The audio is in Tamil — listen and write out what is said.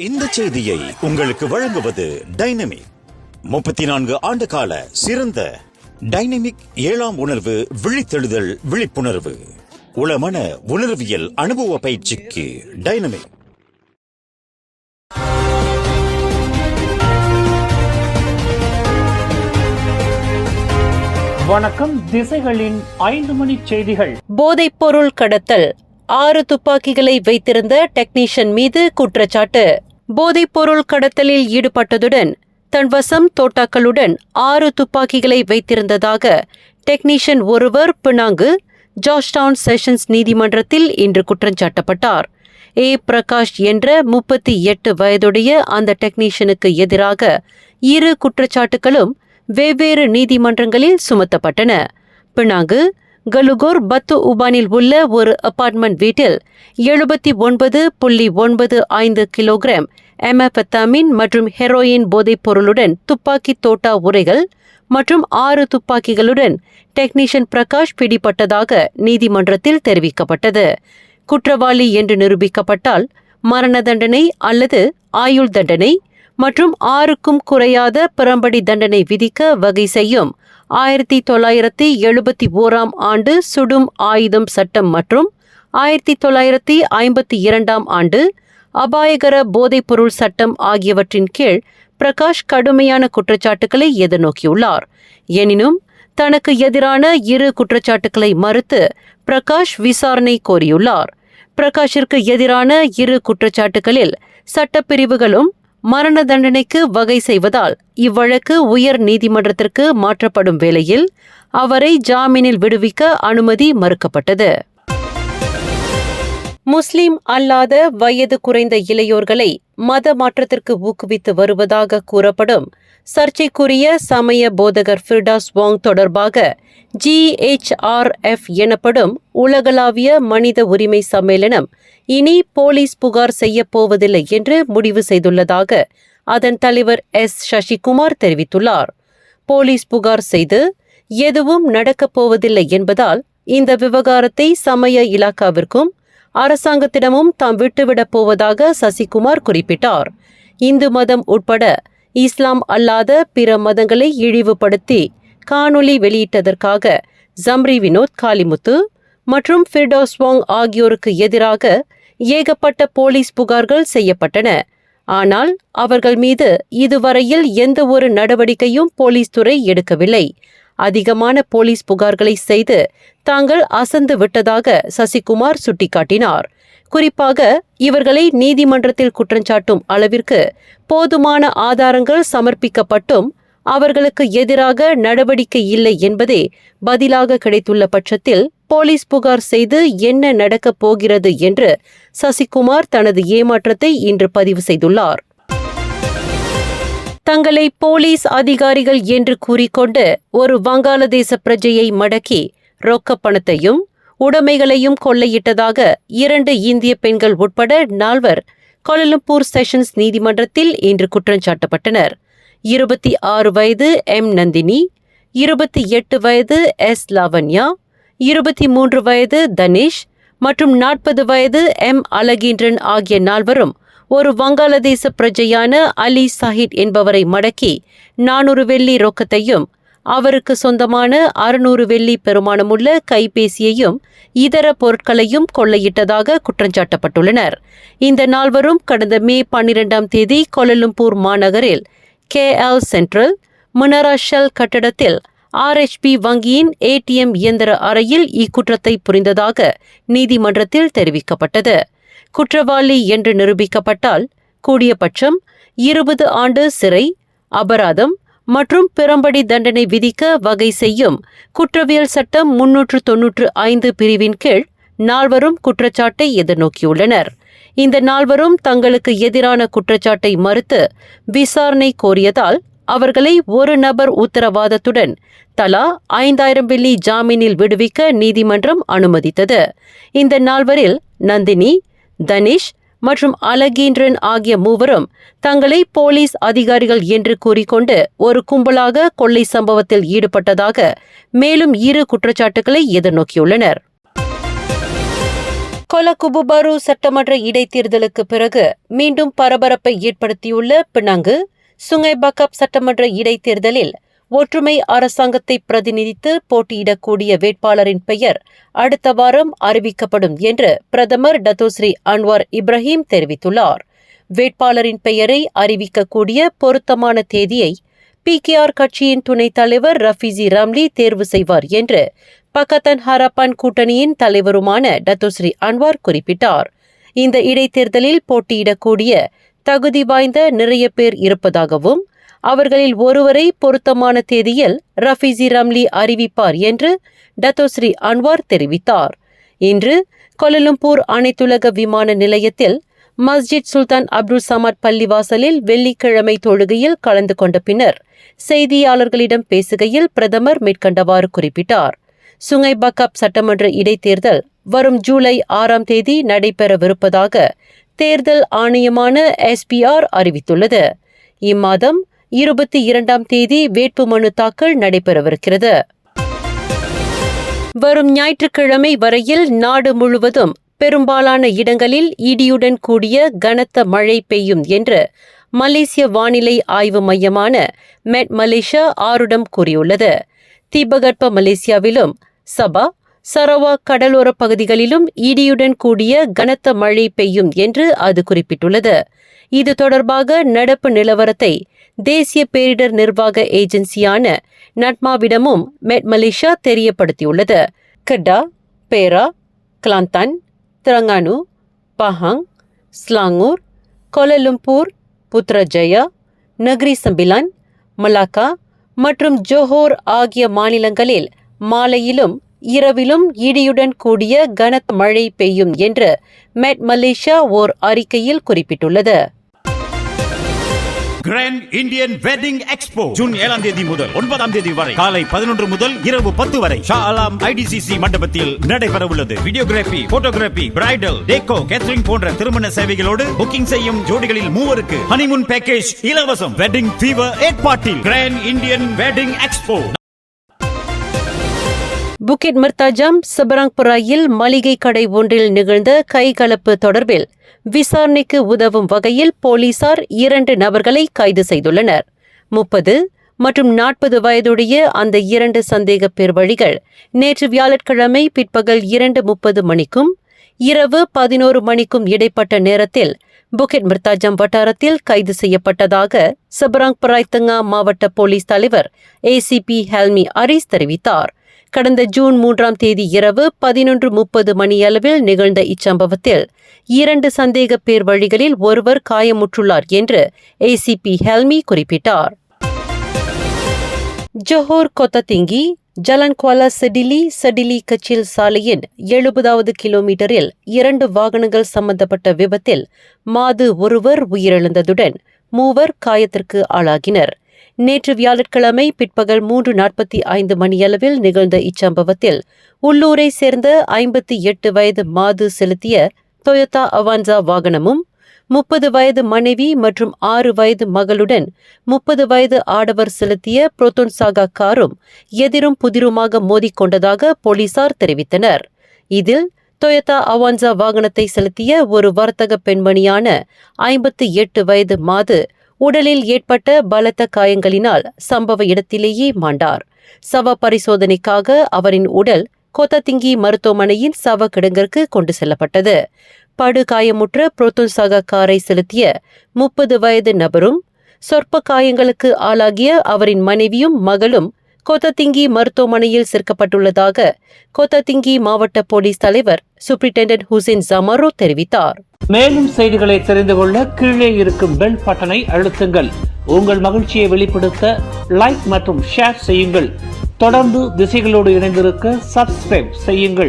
இந்த செய்தியை உங்களுக்கு வழங்குவது டைனமிக். 34 ஆண்டு கால சிறந்த டைனமிக் 7ஆம் உணர்வு விழித்தெழுதல் விழிப்புணர்வு உளமன உணர்வியல் அனுபவ பயிற்சிக்கு டைனமிக். வணக்கம். திசைகளின் 5 மணி செய்திகள். போதைப்பொருள் கடத்தல், 6 துப்பாக்கிகளை வைத்திருந்த டெக்னீஷியன் மீது குற்றச்சாட்டு. போதைப்பொருள் கடத்தலில் ஈடுபட்டதுடன் தன் வசம் தோட்டாக்களுடன் 6 துப்பாக்கிகளை வைத்திருந்ததாக டெக்னீஷியன் ஒருவர் பினாங்கு ஜார்ஜ்டவுன் செஷன்ஸ் நீதிமன்றத்தில் இன்று குற்றஞ்சாட்டப்பட்டார். ஏ. பிரகாஷ் என்ற 38 வயதுடைய அந்த டெக்னீஷியனுக்கு எதிராக 2 குற்றச்சாட்டுகளும் வெவ்வேறு நீதிமன்றங்களில் சுமத்தப்பட்டன. பினாங்கு கலுகோர் பத்து உபானில் உள்ள ஒரு அபார்ட்மெண்ட் வீட்டில் 79.95 கிலோகிராம் எமபெத்தாமின் மற்றும் ஹெரோயின் போதைப் பொருளுடன் துப்பாக்கி தோட்டா உரைகள் மற்றும் 6 துப்பாக்கிகளுடன் டெக்னீஷியன் பிரகாஷ் பிடிபட்டதாக நீதிமன்றத்தில் தெரிவிக்கப்பட்டது. குற்றவாளி என்று நிரூபிக்கப்பட்டால் மரண தண்டனை அல்லது ஆயுள் தண்டனை மற்றும் 6க்கும் குறையாத பிறம்படி தண்டனை விதிக்க வகை செய்யும் 1971ஆம் ஆண்டு சுடும் ஆயுதம் சட்டம் மற்றும் 1952ஆம் ஆண்டு அபாயகர போதைப்பொருள் சட்டம் ஆகியவற்றின் கீழ் பிரகாஷ் கடுமையான குற்றச்சாட்டுகளை எதிர்நோக்கியுள்ளார். எனினும் தனக்கு எதிரான 2 குற்றச்சாட்டுகளை மறுத்து பிரகாஷ் விசாரணை கோரியுள்ளார். பிரகாஷிற்கு எதிரான 2 குற்றச்சாட்டுகளில் சட்டப்பிரிவுகளும் மரண தண்டனைக்கு வகை செய்வதால் இவ்வழக்கு உயர் நீதிமன்றத்திற்கு மாற்றப்படும் வேளையில் அவரை ஜாமீனில் விடுவிக்க அனுமதி மறுக்கப்பட்டது. முஸ்லிம் அல்லாத வயது குறைந்த இளையோர்களை மத மாற்றத்திற்கு ஊக்குவித்து வருவதாக கூறப்படும் சர்ச்சைக்குரிய சமய போதகர் ஃபிர்டாஸ் வாங் தொடர்பாக GHRF எனப்படும் உலகளாவிய மனித உரிமை சம்மேளனம் இனி போலீஸ் புகார் செய்யப்போவதில்லை என்று முடிவு செய்துள்ளதாக அதன் தலைவர் எஸ். சசிகுமார் தெரிவித்துள்ளார். போலீஸ் புகார் செய்து எதுவும் நடக்கப் போவதில்லை என்பதால் இந்த விவகாரத்தை சமய இலாக்காவிற்கும் அரசாங்கத்திடமும் தாம் விட்டுவிடப் போவதாக சசிகுமார் குறிப்பிட்டார். இந்து மதம் உட்பட இஸ்லாம் அல்லாத பிற மதங்களை இழிவுபடுத்தி காணொலி வெளியிட்டதற்காக ஜம்ரி வினோத் காளிமுத்து மற்றும் ஃபிர்டோஸ் வாங் ஆகியோருக்கு எதிராக ஏகப்பட்ட போலீஸ் புகார்கள் செய்யப்பட்டன. ஆனால் அவர்கள் மீது இதுவரையில் எந்த ஒரு நடவடிக்கையும் போலீஸ் துறை எடுக்கவில்லை. அதிகமான போலீஸ் புகார்களை செய்து தாங்கள் அசந்து விட்டதாக சசிகுமார் சுட்டிக்காட்டினார். குறிப்பாக இவர்களை நீதிமன்றத்தில் குற்றஞ்சாட்டும் அளவிற்கு போதுமான ஆதாரங்கள் சமர்ப்பிக்கப்பட்டும் அவர்களுக்கு எதிராக நடவடிக்கை இல்லை என்பதே பதிலாக கிடைத்துள்ள பட்சத்தில் போலீஸ் புகார் செய்து என்ன நடக்கப் போகிறது என்று சசிகுமார் தனது ஏமாற்றத்தை இன்று பதிவு செய்துள்ளார். தங்களை போலீஸ் அதிகாரிகள் என்று கூறிக்கொண்டு ஒரு வங்காளதேச பிரஜையை மடக்கி ரொக்க பணத்தையும் உடைமைகளையும் கொள்ளையிட்டதாக 2 இந்திய பெண்கள் உட்பட 4 கோலாலம்பூர் செஷன்ஸ் நீதிமன்றத்தில் இன்று குற்றஞ்சாட்டப்பட்டனர். 26 வயது எம். நந்தினி, 28 வயது எஸ். லாவண்யா, 23 வயது தனிஷ் மற்றும் 40 வயது எம். அழகீன்றன் ஆகிய 4வரும் ஒரு வங்காளதேச பிரஜையான அலி சாஹிட் என்பவரை மடக்கி 400 வெள்ளி ரொக்கத்தையும் அவருக்கு சொந்தமான 600 வெள்ளி பெருமானமுள்ள கைபேசியையும் இதர பொருட்களையும் கொள்ளையிட்டதாக குற்றஞ்சாட்டப்பட்டுள்ளனர். இந்த 4வரும் கடந்த மே 12ஆம் தேதி கோலாலம்பூர் மாநகரில் KL சென்ட்ரல் முனரா ஷெல் கட்டடத்தில் RHB வங்கியின் ATM இயந்திர அறையில் இக்குற்றத்தை புரிந்ததாக நீதிமன்றத்தில் தெரிவிக்கப்பட்டது. குற்றவாளி என்று நிரூபிக்கப்பட்டால் கூடியபட்சம் 20 ஆண்டு சிறை, அபராதம் மற்றும் பிறம்படி தண்டனை விதிக்க வகை செய்யும் குற்றவியல் சட்டம் 395 பிரிவின் கீழ் 4வரும் குற்றச்சாட்டை எதிர்நோக்கியுள்ளனர். இந்த 4வரும் தங்களுக்கு எதிரான குற்றச்சாட்டை மறுத்து விசாரணை கோரியதால் அவர்களை ஒரு நபர் உத்தரவாதத்துடன் தலா 5000 வெள்ளி ஜாமீனில் விடுவிக்க நீதிமன்றம் அனுமதித்தது. இந்த 4வரில் நந்தினி, தனிஷ் மற்றும் அழகீன்றன் ஆகிய 3வரும் தங்களை போலீஸ் அதிகாரிகள் என்று கூறிக்கொண்டு ஒரு கும்பலாக கொள்ளை சம்பவத்தில் ஈடுபட்டதாக மேலும் 2 குற்றச்சாட்டுகளை எதிர்நோக்கியுள்ளனர். கொலகுபுபாரு சட்டமன்ற இடைத்தேர்தலுக்கு பிறகு மீண்டும் பரபரப்பை ஏற்படுத்தியுள்ள பினாங்கு சுங்கை பக்கப் சட்டமன்ற இடைத்தேர்தலில் ஒற்றுமை அரசாங்கத்தை பிரதிநிதித்து போட்டியிடக்கூடிய வேட்பாளரின் பெயர் அடுத்த வாரம் அறிவிக்கப்படும் என்று பிரதமர் டத்தோஸ்ரீ அன்வார் இப்ராஹிம் தெரிவித்துள்ளார். வேட்பாளரின் பெயரை அறிவிக்கக்கூடிய பொருத்தமான தேதியை PKR கட்சியின் துணைத் தலைவர் ரஃபீசி ராம்லி தேர்வு செய்வார் என்று பக்கத்தன் ஹரப்பான் கூட்டணியின் தலைவருமான டத்தோஸ்ரீ அன்வார் குறிப்பிட்டார். இந்த இடைத்தேர்தலில் போட்டியிடக்கூடிய தகுதி வாய்ந்த நிறைய பேர் இருப்பதாகவும் அவர்களில் ஒருவரை பொருத்தமான தேதியில் ரஃபீசி ராம்லி அறிவிப்பார் என்று டத்தோஸ்ரீ அன்வார் தெரிவித்தார். இன்று கோலாலம்பூர் அனைத்துலக விமான நிலையத்தில் மஸ்ஜித் சுல்தான் அப்துல் சமத் பள்ளிவாசலில் வெள்ளிக்கிழமை தொழுகையில் கலந்து கொண்ட பின்னர் செய்தியாளர்களிடம் பேசுகையில் பிரதமர் மேற்கண்டவாறு குறிப்பிட்டார். சுங்கை பக்கப் சட்டமன்ற இடைத்தேர்தல் வரும் ஜூலை 6ஆம் தேதி நடைபெறவிருப்பதாக தேர்தல் ஆணையமான SPR அறிவித்துள்ளது. இம்மாதம் 22ஆம் தேதி வேட்புமனு தாக்கல் நடைபெறவிருக்கிறது. வரும் ஞாயிற்றுக்கிழமை வரையில் நாடு முழுவதும் பெரும்பாலான இடங்களில் இடியுடன் கூடிய கனத்த மழை பெய்யும் என்று மலேசிய வானிலை ஆய்வு மையமான மெட் மலேசியா 6 கூறியுள்ளது. தீபகற்ப மலேசியாவிலும் சபா, சரவாக் கடலோர பகுதிகளிலும் இடியுடன் கூடிய கனத்த மழை பெய்யும் என்று அது குறிப்பிட்டுள்ளது. இது தொடர்பாக நடப்பு நிலவரத்தை தேசிய பேரிடர் நிர்வாக ஏஜென்சியான நட்மாவிடமும் மெட் மலேசியா தெரியப்படுத்தியுள்ளது. கெடா, பேரா, Kelantan, Terengganu, Pahang, Selangor, Kuala Lumpur, Putrajaya, Nagari Sembilan, Malacca மற்றும் ஜோஹோர் ஆகிய மாநிலங்களில் மாலையிலும் இரவிலும் இடியுடன் கூடிய கனத்த மழை பெய்யும் என்று மெட் மலேசியா ஓர் அறிக்கையில் குறிப்பிட்டுள்ளது. Grand Indian wedding expo June 7ஆம் தேதி முதல் 9ஆம் தேதி வரை காலை 11 முதல் இரவு 10 வரை ஷா அலாம் IDCC மண்டபத்தில் நடைபெறவுள்ளது. Videography, photography, bridal, taco, catering போன்ற திருமண சேவைகளோடு புக்கிங் செய்யும் ஜோடிகளில் 3 ஹனிமூன் பேக்கேஜ் இலவசம். வெட்டிங் ஃபீவர் ஏற்பாட்டில் கிராண்ட் இந்தியன் வெட்டிங் எக்ஸ்போ. புக்கிட் மர்தாஜாம் சபராங்புராயில் மளிகை கடை ஒன்றில் நிகழ்ந்த கைகலப்பு தொடர்பில் விசாரணைக்கு உதவும் வகையில் போலீசார் 2 நபர்களை கைது செய்துள்ளனர். 30 மற்றும் 40 வயதுடைய அந்த 2 சந்தேக பேர்வழிகள் நேற்று வியாழக்கிழமை பிற்பகல் 2:30 மணிக்கும் இரவு 11 மணிக்கும் இடைப்பட்ட நேரத்தில் புக்கிட் மர்தாஜாம் வட்டாரத்தில் கைது செய்யப்பட்டதாக சபராங்பராய் தங்கா மாவட்ட போலீஸ் தலைவர் ACP ஹெல்மி அரிஸ் தெரிவித்தார். கடந்த ஜூன் 3ஆம் தேதி இரவு 11:30 மணியளவில் நிகழ்ந்த இச்சம்பவத்தில் 2 சந்தேக பேர் வழிகளில் ஒருவர் காயமுற்றுள்ளார் என்று ACP ஹெல்மி குறிப்பிட்டார். ஜோஹோர் கொத்ததிங்கி ஜலன் குவாலா செடிலி கச்சில் சாலையின் 70வது கிலோமீட்டரில் 2 வாகனங்கள் சம்பந்தப்பட்ட விபத்தில் மாது ஒருவர் உயிரிழந்ததுடன் 3 காயத்திற்கு ஆளாகினர். நேற்று வியாழக்கிழமை பிற்பகல் 3:45 மணியளவில் நிகழ்ந்த இச்சம்பவத்தில் உள்ளூரை சேர்ந்த 58 வயது மாது செலுத்திய டொயோட்டா அவான்சா வாகனமும் 30 வயது மனைவி மற்றும் 6 வயது மகளுடன் 30 வயது ஆடவர் செலுத்திய புரோத்தோன்சாகா காரும் எதிரும் புதிருமாக மோதிக்கொண்டதாக போலீசார் தெரிவித்தனர். இதில் டொயோட்டா அவான்சா வாகனத்தை செலுத்திய ஒரு வர்த்தக பெண்மணியான 58 வயது மாது உடலில் ஏற்பட்ட பலத்த காயங்களினால் சம்பவ இடத்திலேயே மாண்டார். சவ பரிசோதனைக்காக அவரின் உடல் கொத்ததிங்கி மருத்துவமனையின் சவ கிடங்கிற்கு கொண்டு செல்லப்பட்டது. படுகாயமுற்ற புரோத்தோன்சாகா காரை செலுத்திய 30 வயது நபரும் சொற்ப காயங்களுக்கு ஆளாகிய அவரின் மனைவியும் மகளும் கொத்ததிங்கி மருத்துவமனையில் சேர்க்கப்பட்டுள்ளதாக கொத்ததிங்கி மாவட்ட போலீஸ் தலைவர் சூப்பரிண்டென்டென்ட் ஹுசேன் ஜமாரோ தெரிவித்தார். மேலும் செய்திகளை தெரிந்து கொள்ள கீழே இருக்கும் பெல் பட்டனை அழுத்துங்கள். உங்கள் மகிழ்ச்சியை வெளிப்படுத்த லைக் மற்றும் ஷேர் செய்யுங்கள். தொடர்ந்து திசைகளோடு இணைந்திருக்க சப்ஸ்கிரைப் செய்யுங்கள்.